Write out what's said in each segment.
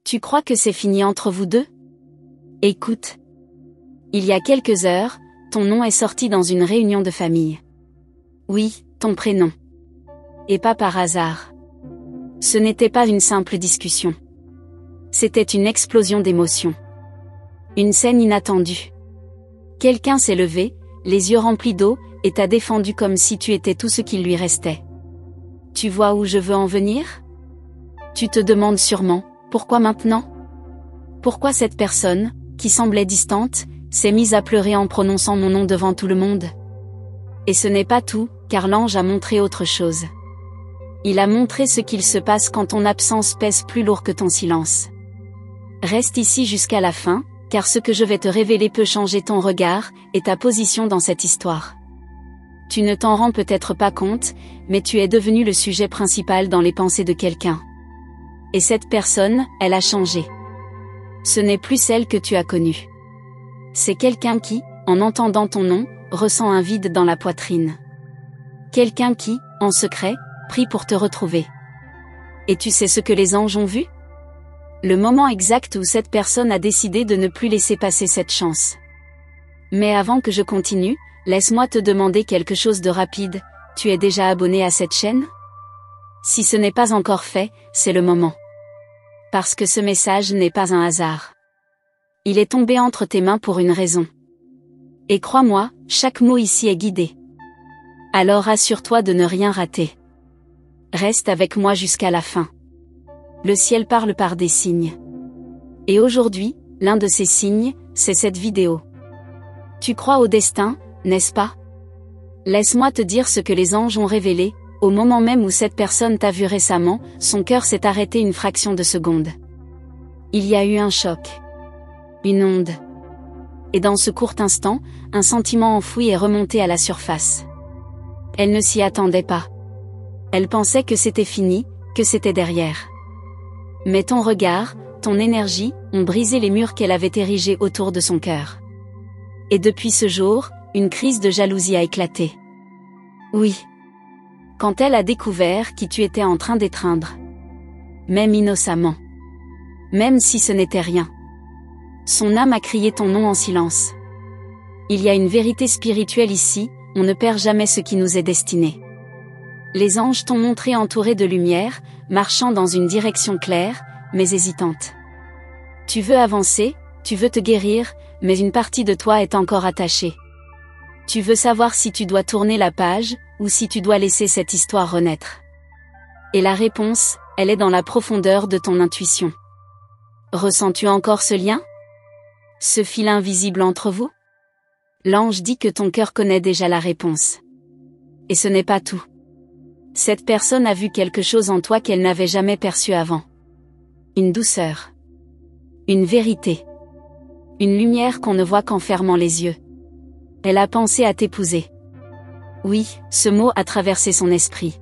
Tu crois que c'est fini entre vous deux? Écoute. Il y a quelques heures, ton nom est sorti dans une réunion de famille. Oui, ton prénom. Et pas par hasard. Ce n'était pas une simple discussion. C'était une explosion d'émotions. Une scène inattendue. Quelqu'un s'est levé, les yeux remplis d'eau, et t'a défendu comme si tu étais tout ce qu'il lui restait. Tu vois où je veux en venir? Tu te demandes sûrement, pourquoi maintenant? Pourquoi cette personne, qui semblait distante, s'est mise à pleurer en prononçant mon nom devant tout le monde? Et ce n'est pas tout, car l'ange a montré autre chose. Il a montré ce qu'il se passe quand ton absence pèse plus lourd que ton silence. Reste ici jusqu'à la fin, car ce que je vais te révéler peut changer ton regard, et ta position dans cette histoire. Tu ne t'en rends peut-être pas compte, mais tu es devenu le sujet principal dans les pensées de quelqu'un. Et cette personne, elle a changé. Ce n'est plus celle que tu as connue. C'est quelqu'un qui, en entendant ton nom, ressent un vide dans la poitrine. Quelqu'un qui, en secret, prie pour te retrouver. Et tu sais ce que les anges ont vu? Le moment exact où cette personne a décidé de ne plus laisser passer cette chance. Mais avant que je continue, laisse-moi te demander quelque chose de rapide. Tu es déjà abonné à cette chaîne? Si ce n'est pas encore fait, c'est le moment. Parce que ce message n'est pas un hasard. Il est tombé entre tes mains pour une raison. Et crois-moi, chaque mot ici est guidé. Alors assure-toi de ne rien rater. Reste avec moi jusqu'à la fin. Le ciel parle par des signes. Et aujourd'hui, l'un de ces signes, c'est cette vidéo. Tu crois au destin, n'est-ce pas? Laisse-moi te dire ce que les anges ont révélé. Au moment même où cette personne t'a vu récemment, son cœur s'est arrêté une fraction de seconde. Il y a eu un choc. Une onde. Et dans ce court instant, un sentiment enfoui est remonté à la surface. Elle ne s'y attendait pas. Elle pensait que c'était fini, que c'était derrière. Mais ton regard, ton énergie, ont brisé les murs qu'elle avait érigés autour de son cœur. Et depuis ce jour, une crise de jalousie a éclaté. Oui. Quand elle a découvert qui tu étais en train d'étreindre. Même innocemment. Même si ce n'était rien. Son âme a crié ton nom en silence. Il y a une vérité spirituelle ici, on ne perd jamais ce qui nous est destiné. Les anges t'ont montré entouré de lumière, marchant dans une direction claire, mais hésitante. Tu veux avancer, tu veux te guérir, mais une partie de toi est encore attachée. Tu veux savoir si tu dois tourner la page, ou si tu dois laisser cette histoire renaître. Et la réponse, elle est dans la profondeur de ton intuition. Ressens-tu encore ce lien? Ce fil invisible entre vous? L'ange dit que ton cœur connaît déjà la réponse. Et ce n'est pas tout. Cette personne a vu quelque chose en toi qu'elle n'avait jamais perçu avant. Une douceur. Une vérité. Une lumière qu'on ne voit qu'en fermant les yeux. Elle a pensé à t'épouser. Oui, ce mot a traversé son esprit.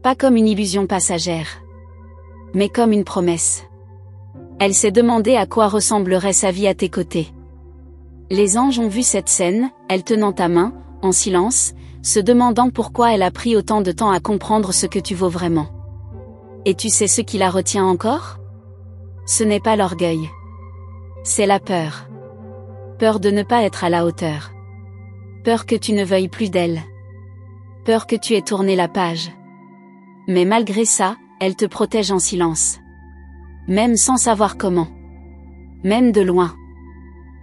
Pas comme une illusion passagère. Mais comme une promesse. Elle s'est demandé à quoi ressemblerait sa vie à tes côtés. Les anges ont vu cette scène, elle tenant ta main, en silence, se demandant pourquoi elle a pris autant de temps à comprendre ce que tu vaux vraiment. Et tu sais ce qui la retient encore? Ce n'est pas l'orgueil. C'est la peur. Peur de ne pas être à la hauteur. Peur que tu ne veuilles plus d'elle. Peur que tu aies tourné la page. Mais malgré ça, elle te protège en silence. Même sans savoir comment. Même de loin.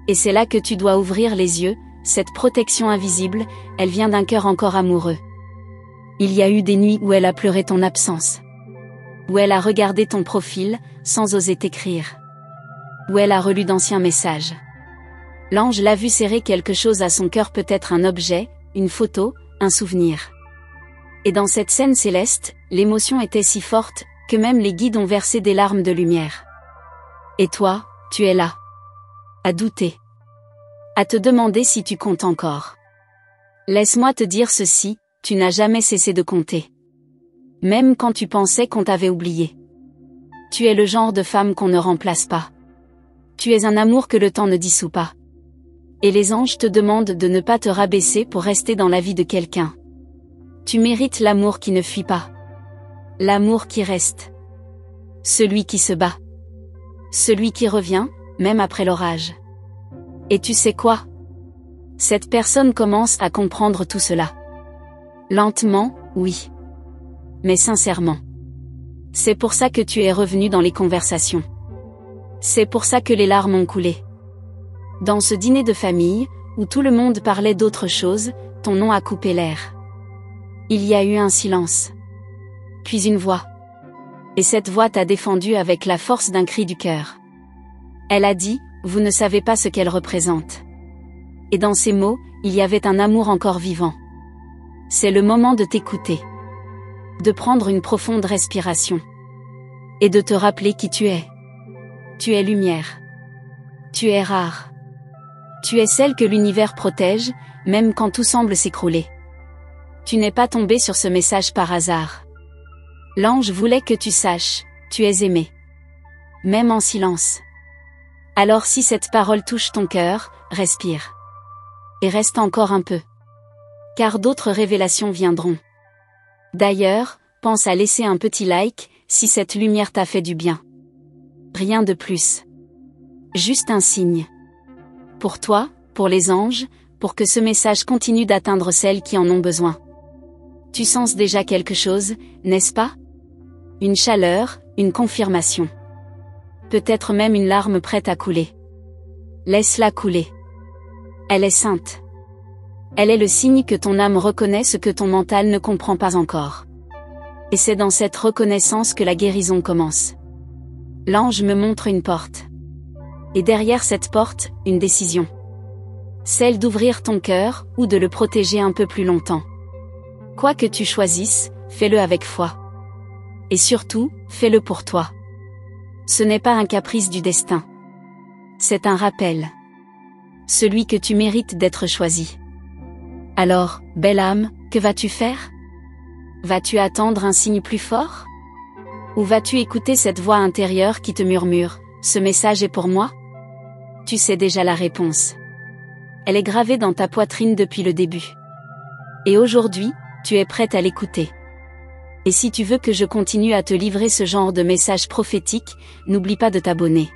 Et c'est là que tu dois ouvrir les yeux, cette protection invisible, elle vient d'un cœur encore amoureux. Il y a eu des nuits où elle a pleuré ton absence. Où elle a regardé ton profil, sans oser t'écrire. Où elle a relu d'anciens messages. L'ange l'a vu serrer quelque chose à son cœur, peut-être un objet, une photo, un souvenir. Et dans cette scène céleste, l'émotion était si forte, que même les guides ont versé des larmes de lumière. Et toi, tu es là. À douter. À te demander si tu comptes encore. Laisse-moi te dire ceci, tu n'as jamais cessé de compter. Même quand tu pensais qu'on t'avait oublié. Tu es le genre de femme qu'on ne remplace pas. Tu es un amour que le temps ne dissout pas. Et les anges te demandent de ne pas te rabaisser pour rester dans la vie de quelqu'un. Tu mérites l'amour qui ne fuit pas. L'amour qui reste. Celui qui se bat. Celui qui revient, même après l'orage. Et tu sais quoi? Cette personne commence à comprendre tout cela. Lentement, oui. Mais sincèrement. C'est pour ça que tu es revenu dans les conversations. C'est pour ça que les larmes ont coulé. Dans ce dîner de famille, où tout le monde parlait d'autre chose, ton nom a coupé l'air. Il y a eu un silence. Puis une voix. Et cette voix t'a défendu avec la force d'un cri du cœur. Elle a dit, vous ne savez pas ce qu'elle représente. Et dans ces mots, il y avait un amour encore vivant. C'est le moment de t'écouter. De prendre une profonde respiration. Et de te rappeler qui tu es. Tu es lumière. Tu es rare. Tu es celle que l'univers protège, même quand tout semble s'écrouler. Tu n'es pas tombé sur ce message par hasard. L'ange voulait que tu saches, tu es aimé. Même en silence. Alors si cette parole touche ton cœur, respire. Et reste encore un peu. Car d'autres révélations viendront. D'ailleurs, pense à laisser un petit like, si cette lumière t'a fait du bien. Rien de plus. Juste un signe. Pour toi, pour les anges, pour que ce message continue d'atteindre celles qui en ont besoin. Tu sens déjà quelque chose, n'est-ce pas? Une chaleur, une confirmation. Peut-être même une larme prête à couler. Laisse-la couler. Elle est sainte. Elle est le signe que ton âme reconnaît ce que ton mental ne comprend pas encore. Et c'est dans cette reconnaissance que la guérison commence. L'ange me montre une porte. Et derrière cette porte, une décision. Celle d'ouvrir ton cœur, ou de le protéger un peu plus longtemps. Quoi que tu choisisses, fais-le avec foi. Et surtout, fais-le pour toi. Ce n'est pas un caprice du destin. C'est un rappel. Celui que tu mérites d'être choisi. Alors, belle âme, que vas-tu faire? Vas-tu attendre un signe plus fort? Ou vas-tu écouter cette voix intérieure qui te murmure, ce message est pour moi? Tu sais déjà la réponse. Elle est gravée dans ta poitrine depuis le début. Et aujourd'hui, tu es prête à l'écouter. Et si tu veux que je continue à te livrer ce genre de messages prophétiques, n'oublie pas de t'abonner.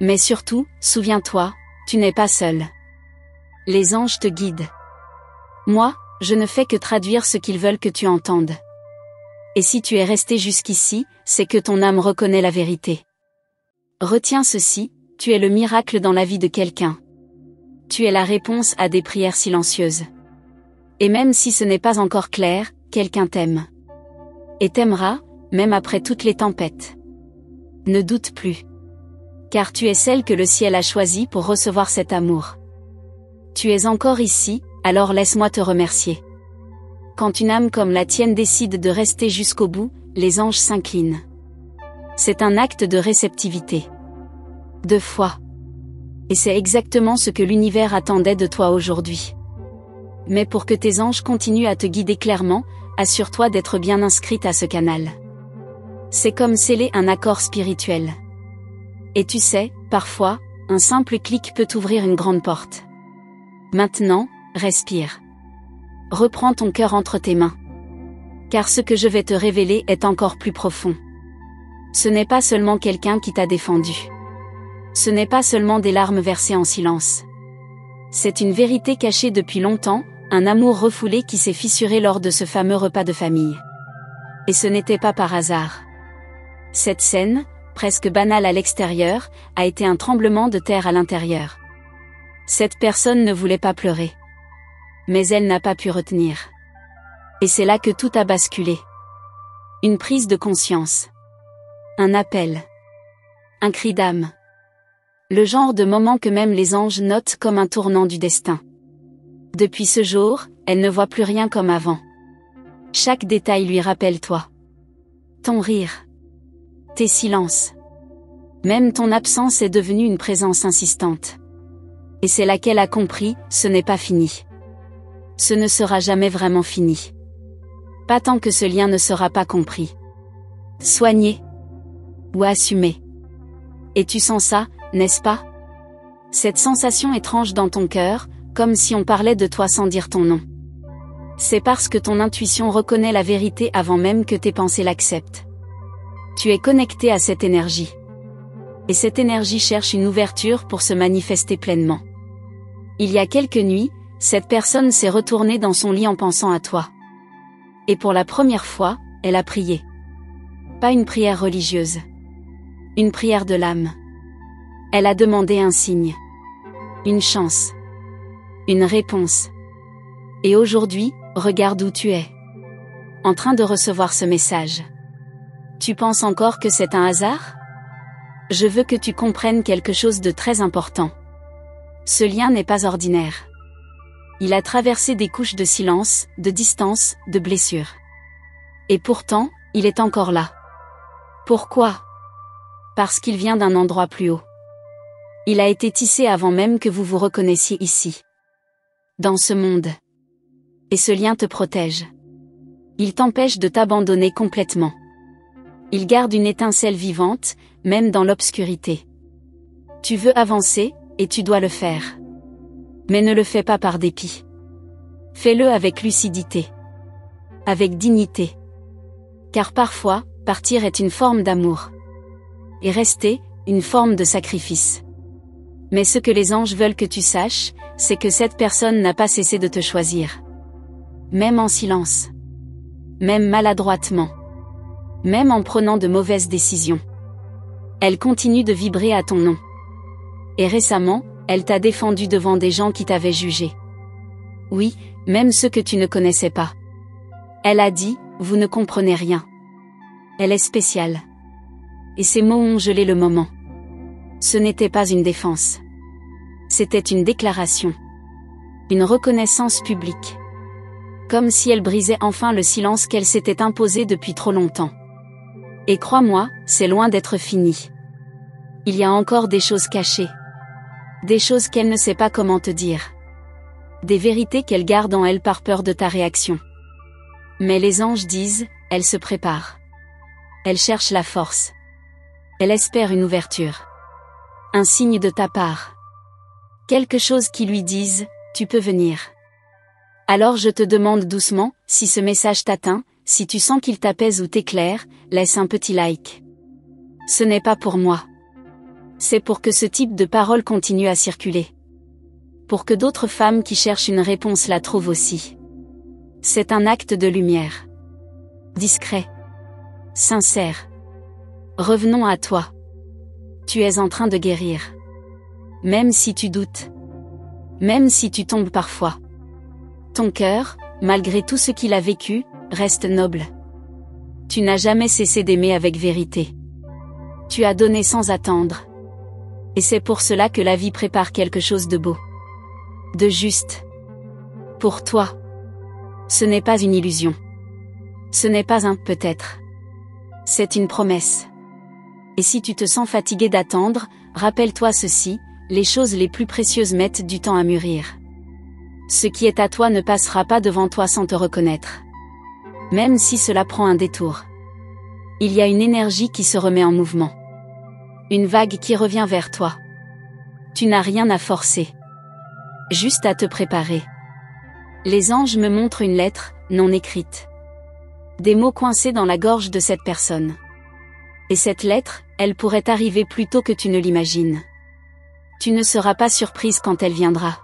Mais surtout, souviens-toi, tu n'es pas seul. Les anges te guident. Moi, je ne fais que traduire ce qu'ils veulent que tu entendes. Et si tu es resté jusqu'ici, c'est que ton âme reconnaît la vérité. Retiens ceci, tu es le miracle dans la vie de quelqu'un. Tu es la réponse à des prières silencieuses. Et même si ce n'est pas encore clair, quelqu'un t'aime. Et t'aimera, même après toutes les tempêtes. Ne doute plus. Car tu es celle que le ciel a choisie pour recevoir cet amour. Tu es encore ici, alors laisse-moi te remercier. Quand une âme comme la tienne décide de rester jusqu'au bout, les anges s'inclinent. C'est un acte de réceptivité. De foi. Et c'est exactement ce que l'univers attendait de toi aujourd'hui. Mais pour que tes anges continuent à te guider clairement, assure-toi d'être bien inscrite à ce canal. C'est comme sceller un accord spirituel. Et tu sais, parfois, un simple clic peut ouvrir une grande porte. Maintenant, respire. Reprends ton cœur entre tes mains. Car ce que je vais te révéler est encore plus profond. Ce n'est pas seulement quelqu'un qui t'a défendu. Ce n'est pas seulement des larmes versées en silence. C'est une vérité cachée depuis longtemps, un amour refoulé qui s'est fissuré lors de ce fameux repas de famille. Et ce n'était pas par hasard. Cette scène, presque banale à l'extérieur, a été un tremblement de terre à l'intérieur. Cette personne ne voulait pas pleurer. Mais elle n'a pas pu retenir. Et c'est là que tout a basculé. Une prise de conscience. Un appel. Un cri d'âme. Le genre de moment que même les anges notent comme un tournant du destin. Depuis ce jour, elle ne voit plus rien comme avant. Chaque détail lui rappelle toi. Ton rire. Tes silences. Même ton absence est devenue une présence insistante. Et c'est là qu'elle a compris, ce n'est pas fini. Ce ne sera jamais vraiment fini. Pas tant que ce lien ne sera pas compris. Soigné. Ou assumé. Et tu sens ça, n'est-ce pas? Cette sensation étrange dans ton cœur, comme si on parlait de toi sans dire ton nom. C'est parce que ton intuition reconnaît la vérité avant même que tes pensées l'acceptent. Tu es connecté à cette énergie. Et cette énergie cherche une ouverture pour se manifester pleinement. Il y a quelques nuits, cette personne s'est retournée dans son lit en pensant à toi. Et pour la première fois, elle a prié. Pas une prière religieuse. Une prière de l'âme. Elle a demandé un signe. Une chance. Une réponse. Et aujourd'hui, regarde où tu es. En train de recevoir ce message. Tu penses encore que c'est un hasard ? Je veux que tu comprennes quelque chose de très important. Ce lien n'est pas ordinaire. Il a traversé des couches de silence, de distance, de blessures. Et pourtant, il est encore là. Pourquoi ? Parce qu'il vient d'un endroit plus haut. Il a été tissé avant même que vous vous reconnaissiez ici. Dans ce monde. Et ce lien te protège. Il t'empêche de t'abandonner complètement. Il garde une étincelle vivante, même dans l'obscurité. Tu veux avancer, et tu dois le faire. Mais ne le fais pas par dépit. Fais-le avec lucidité. Avec dignité. Car parfois, partir est une forme d'amour. Et rester, une forme de sacrifice. Mais ce que les anges veulent que tu saches, c'est que cette personne n'a pas cessé de te choisir. Même en silence. Même maladroitement. Même en prenant de mauvaises décisions. Elle continue de vibrer à ton nom. Et récemment, elle t'a défendu devant des gens qui t'avaient jugé. Oui, même ceux que tu ne connaissais pas. Elle a dit, vous ne comprenez rien. Elle est spéciale. Et ces mots ont gelé le moment. Ce n'était pas une défense. C'était une déclaration. Une reconnaissance publique. Comme si elle brisait enfin le silence qu'elle s'était imposé depuis trop longtemps. Et crois-moi, c'est loin d'être fini. Il y a encore des choses cachées. Des choses qu'elle ne sait pas comment te dire. Des vérités qu'elle garde en elle par peur de ta réaction. Mais les anges disent, elle se prépare. Elle cherche la force. Elle espère une ouverture. Un signe de ta part. Quelque chose qui lui dise, tu peux venir. Alors je te demande doucement, si ce message t'atteint, si tu sens qu'il t'apaise ou t'éclaire, laisse un petit like. Ce n'est pas pour moi. C'est pour que ce type de parole continue à circuler. Pour que d'autres femmes qui cherchent une réponse la trouvent aussi. C'est un acte de lumière. Discret. Sincère. Revenons à toi. Tu es en train de guérir. Même si tu doutes. Même si tu tombes parfois. Ton cœur, malgré tout ce qu'il a vécu, reste noble. Tu n'as jamais cessé d'aimer avec vérité. Tu as donné sans attendre. Et c'est pour cela que la vie prépare quelque chose de beau. De juste. Pour toi. Ce n'est pas une illusion. Ce n'est pas un peut-être. C'est une promesse. Et si tu te sens fatigué d'attendre, rappelle-toi ceci, les choses les plus précieuses mettent du temps à mûrir. Ce qui est à toi ne passera pas devant toi sans te reconnaître. Même si cela prend un détour. Il y a une énergie qui se remet en mouvement. Une vague qui revient vers toi. Tu n'as rien à forcer. Juste à te préparer. Les anges me montrent une lettre, non écrite. Des mots coincés dans la gorge de cette personne. Et cette lettre, elle pourrait arriver plus tôt que tu ne l'imagines. Tu ne seras pas surprise quand elle viendra.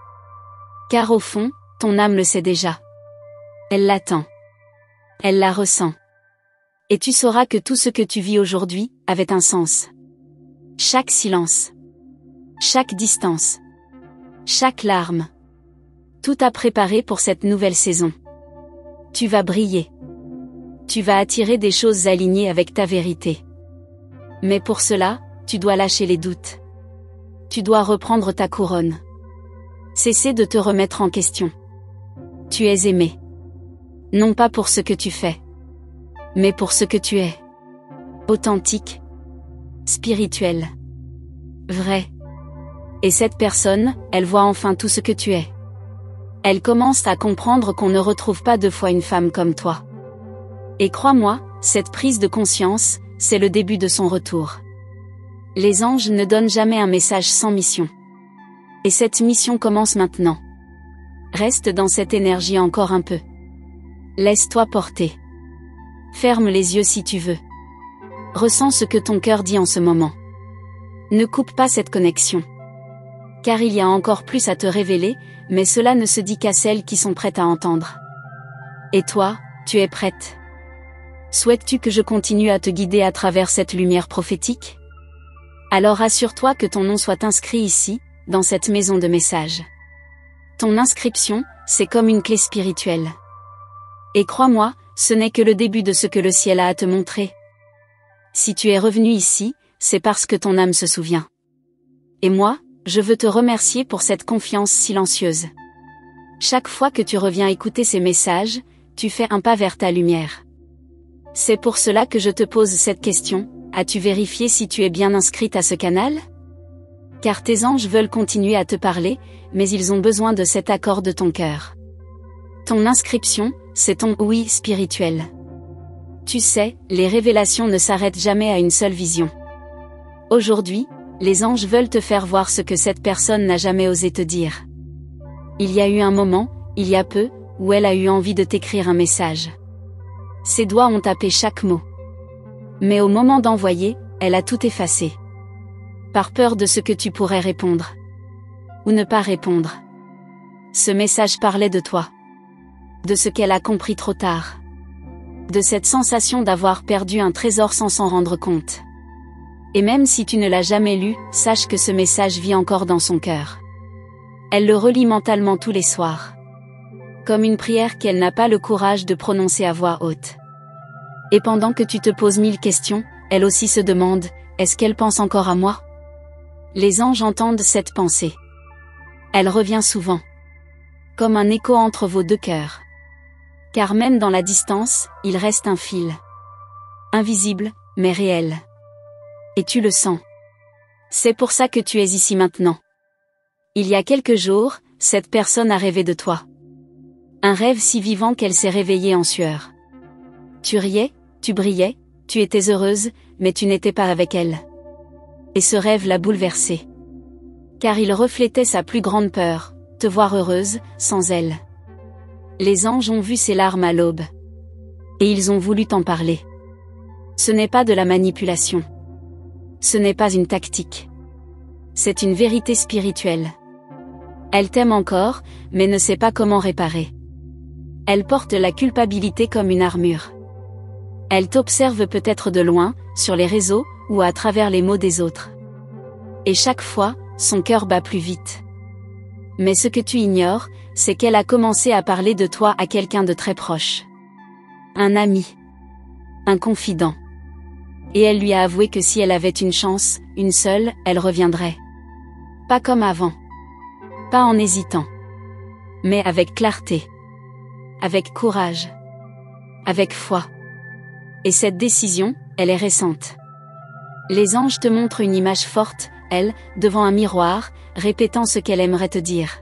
Car au fond, ton âme le sait déjà. Elle l'attend. Elle la ressent. Et tu sauras que tout ce que tu vis aujourd'hui, avait un sens. Chaque silence. Chaque distance. Chaque larme. Tout a préparé pour cette nouvelle saison. Tu vas briller. Tu vas attirer des choses alignées avec ta vérité. Mais pour cela, tu dois lâcher les doutes. Tu dois reprendre ta couronne. Cesser de te remettre en question. Tu es aimé. Non pas pour ce que tu fais. Mais pour ce que tu es. Authentique. Spirituel. Vrai. Et cette personne, elle voit enfin tout ce que tu es. Elle commence à comprendre qu'on ne retrouve pas deux fois une femme comme toi. Et crois-moi, cette prise de conscience, c'est le début de son retour. Les anges ne donnent jamais un message sans mission. Et cette mission commence maintenant. Reste dans cette énergie encore un peu. Laisse-toi porter. Ferme les yeux si tu veux. Ressens ce que ton cœur dit en ce moment. Ne coupe pas cette connexion. Car il y a encore plus à te révéler, mais cela ne se dit qu'à celles qui sont prêtes à entendre. Et toi, tu es prête? Souhaites-tu que je continue à te guider à travers cette lumière prophétique? Alors assure-toi que ton nom soit inscrit ici, dans cette maison de messages. Ton inscription, c'est comme une clé spirituelle. Et crois-moi, ce n'est que le début de ce que le ciel a à te montrer. Si tu es revenu ici, c'est parce que ton âme se souvient. Et moi, je veux te remercier pour cette confiance silencieuse. Chaque fois que tu reviens écouter ces messages, tu fais un pas vers ta lumière. C'est pour cela que je te pose cette question, as-tu vérifié si tu es bien inscrite à ce canal? Car tes anges veulent continuer à te parler, mais ils ont besoin de cet accord de ton cœur. Ton inscription, c'est ton oui spirituel. Tu sais, les révélations ne s'arrêtent jamais à une seule vision. Aujourd'hui, les anges veulent te faire voir ce que cette personne n'a jamais osé te dire. Il y a eu un moment, il y a peu, où elle a eu envie de t'écrire un message. Ses doigts ont tapé chaque mot. Mais au moment d'envoyer, elle a tout effacé. Par peur de ce que tu pourrais répondre. Ou ne pas répondre. Ce message parlait de toi. De ce qu'elle a compris trop tard. De cette sensation d'avoir perdu un trésor sans s'en rendre compte. Et même si tu ne l'as jamais lu, sache que ce message vit encore dans son cœur. Elle le relit mentalement tous les soirs. Comme une prière qu'elle n'a pas le courage de prononcer à voix haute. Et pendant que tu te poses 1000 questions, elle aussi se demande, est-ce qu'elle pense encore à moi? Les anges entendent cette pensée. Elle revient souvent. Comme un écho entre vos deux cœurs. Car même dans la distance, il reste un fil. Invisible, mais réel. Et tu le sens. C'est pour ça que tu es ici maintenant. Il y a quelques jours, cette personne a rêvé de toi. Un rêve si vivant qu'elle s'est réveillée en sueur. Tu riais, tu brillais, tu étais heureuse, mais tu n'étais pas avec elle. Et ce rêve l'a bouleversée. Car il reflétait sa plus grande peur, te voir heureuse, sans elle. Les anges ont vu ses larmes à l'aube. Et ils ont voulu t'en parler. Ce n'est pas de la manipulation. Ce n'est pas une tactique. C'est une vérité spirituelle. Elle t'aime encore, mais ne sait pas comment réparer. Elle porte la culpabilité comme une armure. Elle t'observe peut-être de loin, sur les réseaux, ou à travers les mots des autres. Et chaque fois, son cœur bat plus vite. Mais ce que tu ignores, c'est qu'elle a commencé à parler de toi à quelqu'un de très proche. Un ami. Un confident. Et elle lui a avoué que si elle avait une chance, une seule, elle reviendrait. Pas comme avant. Pas en hésitant. Mais avec clarté. Avec courage. Avec foi. Et cette décision, elle est récente. Les anges te montrent une image forte, elle, devant un miroir, répétant ce qu'elle aimerait te dire.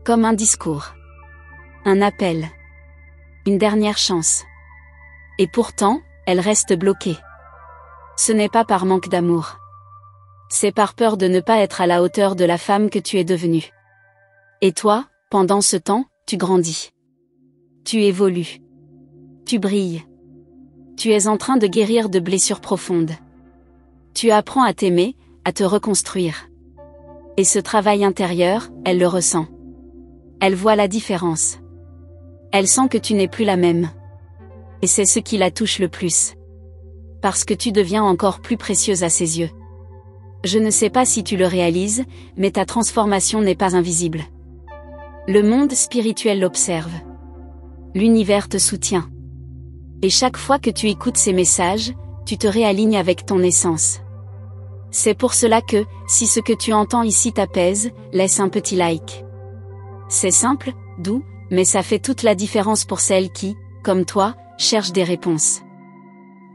Comme un discours. Un appel. Une dernière chance. Et pourtant, elle reste bloquée. Ce n'est pas par manque d'amour. C'est par peur de ne pas être à la hauteur de la femme que tu es devenue. Et toi, pendant ce temps, tu grandis. Tu évolues. Tu brilles. Tu es en train de guérir de blessures profondes. Tu apprends à t'aimer, à te reconstruire. Et ce travail intérieur, elle le ressent. Elle voit la différence. Elle sent que tu n'es plus la même. Et c'est ce qui la touche le plus. Parce que tu deviens encore plus précieuse à ses yeux. Je ne sais pas si tu le réalises, mais ta transformation n'est pas invisible. Le monde spirituel l'observe. L'univers te soutient. Et chaque fois que tu écoutes ces messages, tu te réalignes avec ton essence. C'est pour cela que, si ce que tu entends ici t'apaise, laisse un petit like. C'est simple, doux, mais ça fait toute la différence pour celles qui, comme toi, cherchent des réponses.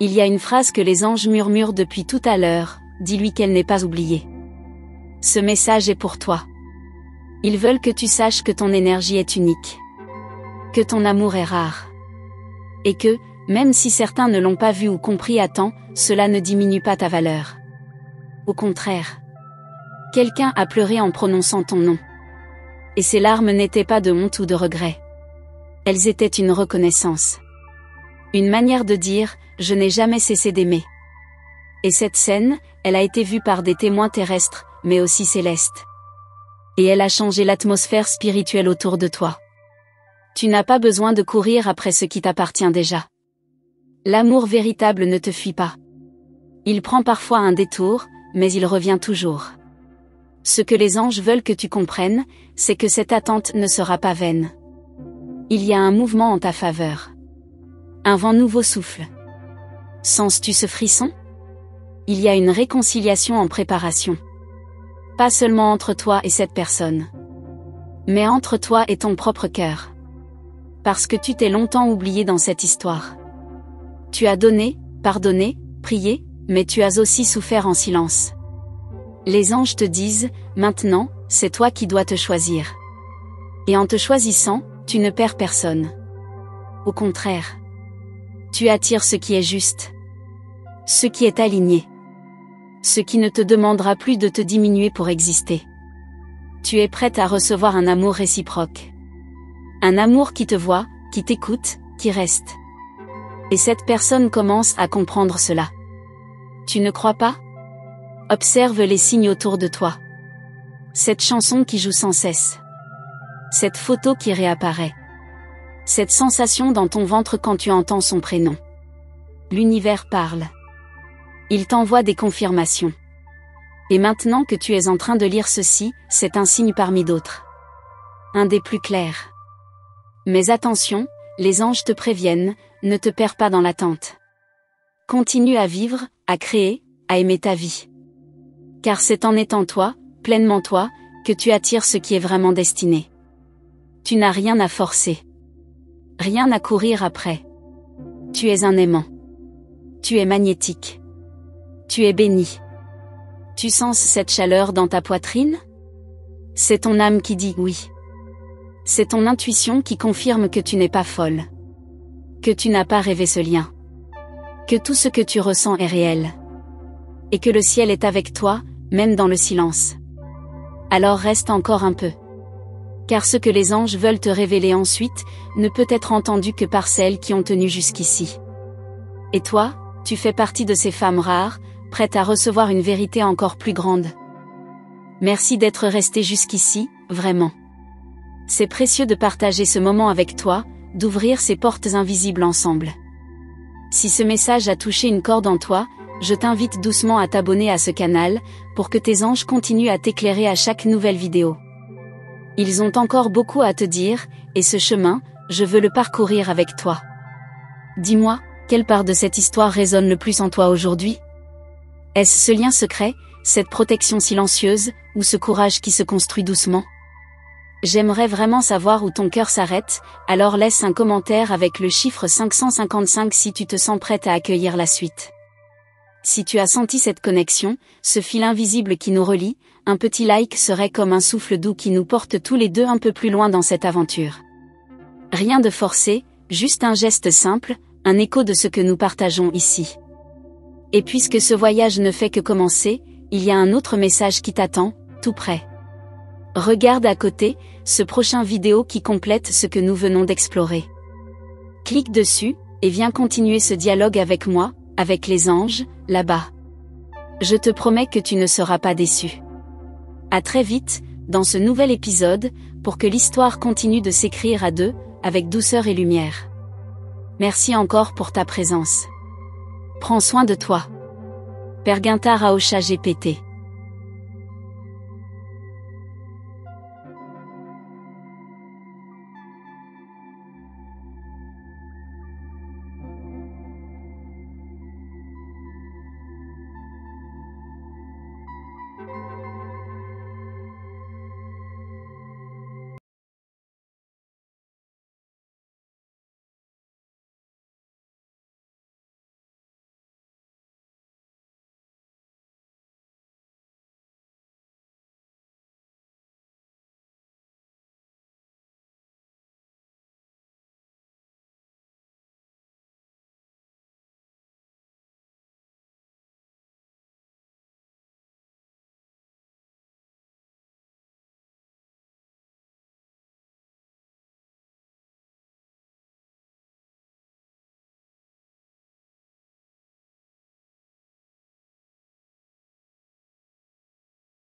Il y a une phrase que les anges murmurent depuis tout à l'heure, dis-lui qu'elle n'est pas oubliée. Ce message est pour toi. Ils veulent que tu saches que ton énergie est unique. Que ton amour est rare. Et que, même si certains ne l'ont pas vu ou compris à temps, cela ne diminue pas ta valeur. Au contraire. Quelqu'un a pleuré en prononçant ton nom. Et ces larmes n'étaient pas de honte ou de regret. Elles étaient une reconnaissance. Une manière de dire, je n'ai jamais cessé d'aimer. Et cette scène, elle a été vue par des témoins terrestres, mais aussi célestes. Et elle a changé l'atmosphère spirituelle autour de toi. Tu n'as pas besoin de courir après ce qui t'appartient déjà. L'amour véritable ne te fuit pas. Il prend parfois un détour, mais il revient toujours. Ce que les anges veulent que tu comprennes, c'est que cette attente ne sera pas vaine. Il y a un mouvement en ta faveur. Un vent nouveau souffle. Sens-tu ce frisson? Il y a une réconciliation en préparation. Pas seulement entre toi et cette personne, mais entre toi et ton propre cœur. Parce que tu t'es longtemps oublié dans cette histoire. Tu as donné, pardonné, prié, mais tu as aussi souffert en silence. Les anges te disent, maintenant, c'est toi qui dois te choisir. Et en te choisissant, tu ne perds personne. Au contraire. Tu attires ce qui est juste. Ce qui est aligné. Ce qui ne te demandera plus de te diminuer pour exister. Tu es prête à recevoir un amour réciproque. Un amour qui te voit, qui t'écoute, qui reste. Et cette personne commence à comprendre cela. Tu ne crois pas? Observe les signes autour de toi. Cette chanson qui joue sans cesse. Cette photo qui réapparaît. Cette sensation dans ton ventre quand tu entends son prénom. L'univers parle. Il t'envoie des confirmations. Et maintenant que tu es en train de lire ceci, c'est un signe parmi d'autres. Un des plus clairs. Mais attention, les anges te préviennent, ne te perds pas dans l'attente. Continue à vivre, à créer, à aimer ta vie. Car c'est en étant toi, pleinement toi, que tu attires ce qui est vraiment destiné. Tu n'as rien à forcer. Rien à courir après. Tu es un aimant. Tu es magnétique. Tu es béni. Tu sens cette chaleur dans ta poitrine? C'est ton âme qui dit oui. C'est ton intuition qui confirme que tu n'es pas folle. Que tu n'as pas rêvé ce lien. Que tout ce que tu ressens est réel. Et que le ciel est avec toi, même dans le silence. Alors reste encore un peu. Car ce que les anges veulent te révéler ensuite, ne peut être entendu que par celles qui ont tenu jusqu'ici. Et toi, tu fais partie de ces femmes rares, prêtes à recevoir une vérité encore plus grande. Merci d'être resté jusqu'ici, vraiment. C'est précieux de partager ce moment avec toi, d'ouvrir ces portes invisibles ensemble. Si ce message a touché une corde en toi, je t'invite doucement à t'abonner à ce canal, pour que tes anges continuent à t'éclairer à chaque nouvelle vidéo. Ils ont encore beaucoup à te dire, et ce chemin, je veux le parcourir avec toi. Dis-moi, quelle part de cette histoire résonne le plus en toi aujourd'hui? Est-ce ce lien secret, cette protection silencieuse, ou ce courage qui se construit doucement? J'aimerais vraiment savoir où ton cœur s'arrête, alors laisse un commentaire avec le chiffre 555 si tu te sens prête à accueillir la suite. Si tu as senti cette connexion, ce fil invisible qui nous relie, un petit like serait comme un souffle doux qui nous porte tous les deux un peu plus loin dans cette aventure. Rien de forcé, juste un geste simple, un écho de ce que nous partageons ici. Et puisque ce voyage ne fait que commencer, il y a un autre message qui t'attend, tout près. Regarde à côté, ce prochain vidéo qui complète ce que nous venons d'explorer. Clique dessus, et viens continuer ce dialogue avec moi, avec les anges, là-bas. Je te promets que tu ne seras pas déçu. À très vite, dans ce nouvel épisode, pour que l'histoire continue de s'écrire à deux, avec douceur et lumière. Merci encore pour ta présence. Prends soin de toi. Père Guintard Aosha GPT.